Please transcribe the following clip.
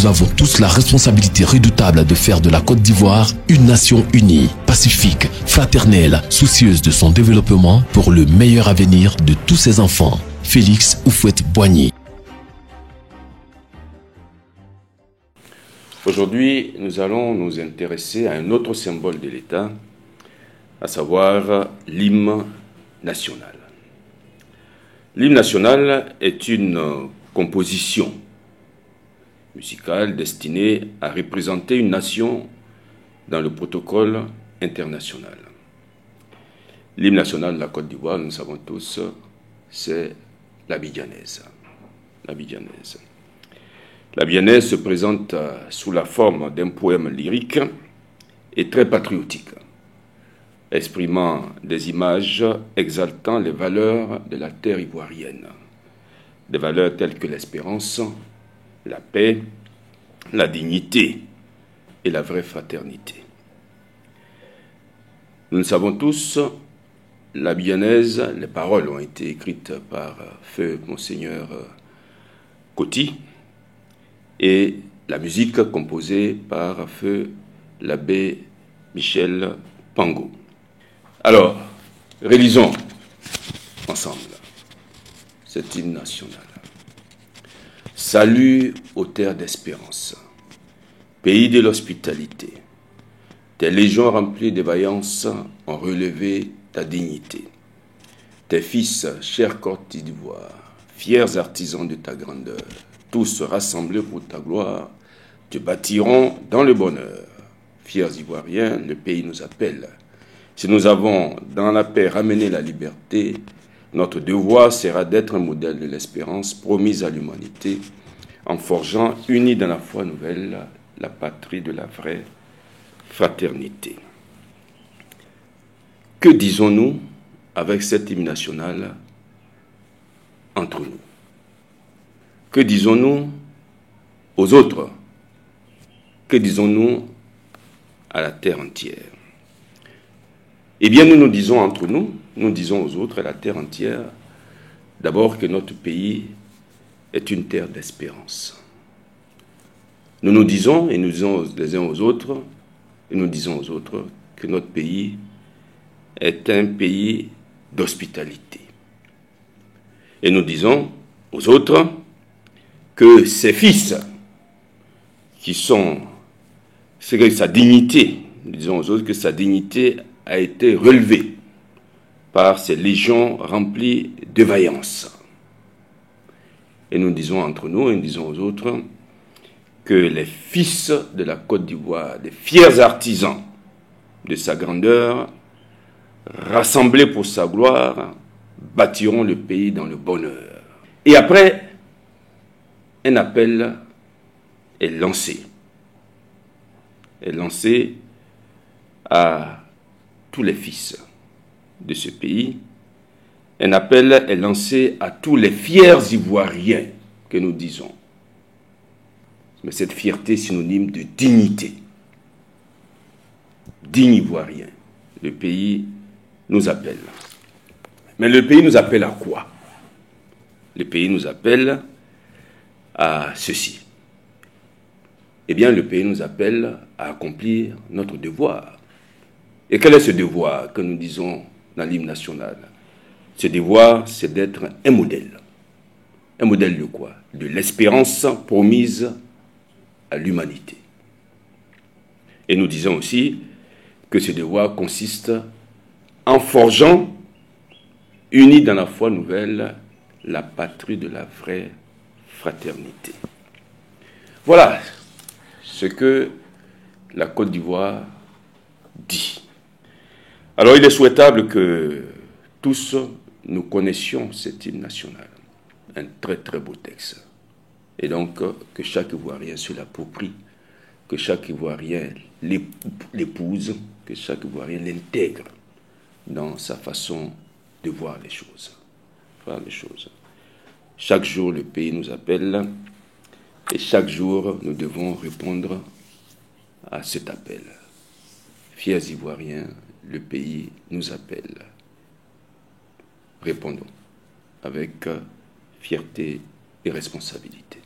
nous avons tous la responsabilité redoutable de faire de la Côte d'Ivoire une nation unie, pacifique, fraternelle, soucieuse de son développement pour le meilleur avenir de tous ses enfants. Félix Houphouët-Boigny. Aujourd'hui, nous allons nous intéresser à un autre symbole de l'État, à savoir l'hymne national. L'hymne national est une composition musicale destinée à représenter une nation dans le protocole international. L'hymne national de la Côte d'Ivoire, nous savons tous, c'est l'abidjanaise. L'abidjanaise se présente sous la forme d'un poème lyrique et très patriotique, exprimant des images exaltant les valeurs de la terre ivoirienne, des valeurs telles que l'espérance, la paix, la dignité et la vraie fraternité. Nous le savons tous, l'abidjanaise, les paroles ont été écrites par feu Monseigneur Coty et la musique composée par feu l'abbé Michel Pango. Alors, réalisons ensemble cet hymne national. Salut aux terres d'espérance, pays de l'hospitalité. Tes légions remplies de vaillance ont relevé ta dignité. Tes fils, chers Côte d'Ivoire, fiers artisans de ta grandeur, tous rassemblés pour ta gloire, te bâtiront dans le bonheur. Fiers Ivoiriens, le pays nous appelle. Si nous avons dans la paix ramené la liberté, notre devoir sera d'être un modèle de l'espérance promise à l'humanité, en forgeant, unis dans la foi nouvelle, la patrie de la vraie fraternité. Que disons-nous avec cet hymne national entre nous? Que disons-nous aux autres? Que disons-nous à la terre entière? Eh bien, nous nous disons entre nous, nous disons aux autres, à la terre entière, d'abord que notre pays est une terre d'espérance. Nous nous disons, et nous disons les uns aux autres, et nous disons aux autres que notre pays est un pays d'hospitalité. Et nous disons aux autres que ses fils, qui sont, c'est que sa dignité, nous disons aux autres que sa dignité a été relevée par ces légions remplies de vaillance. Et nous disons entre nous, et nous disons aux autres, que les fils de la Côte d'Ivoire, des fiers artisans de sa grandeur, rassemblés pour sa gloire, bâtiront le pays dans le bonheur. Et après, un appel est lancé. Est lancé à tous les fils de ce pays. Un appel est lancé à tous les fiers Ivoiriens que nous disons. Mais cette fierté est synonyme de dignité. Digne Ivoirien. Le pays nous appelle. Mais le pays nous appelle à quoi? Le pays nous appelle à ceci. Eh bien, le pays nous appelle à accomplir notre devoir. Et quel est ce devoir que nous disons dans l'hymne national? Ce devoir, c'est d'être un modèle. Un modèle de quoi? De l'espérance promise à l'humanité. Et nous disons aussi que ce devoir consiste en forgeant, unis dans la foi nouvelle, la patrie de la vraie fraternité. Voilà ce que la Côte d'Ivoire dit. Alors il est souhaitable que tous nous connaissions cet hymne national. Un très très beau texte. Et donc que chaque Ivoirien se l'approprie, que chaque Ivoirien l'épouse, que chaque Ivoirien l'intègre dans sa façon de voir les choses. Chaque jour, le pays nous appelle et chaque jour, nous devons répondre à cet appel. Fiers Ivoiriens, le pays nous appelle. Répondons avec fierté et responsabilité.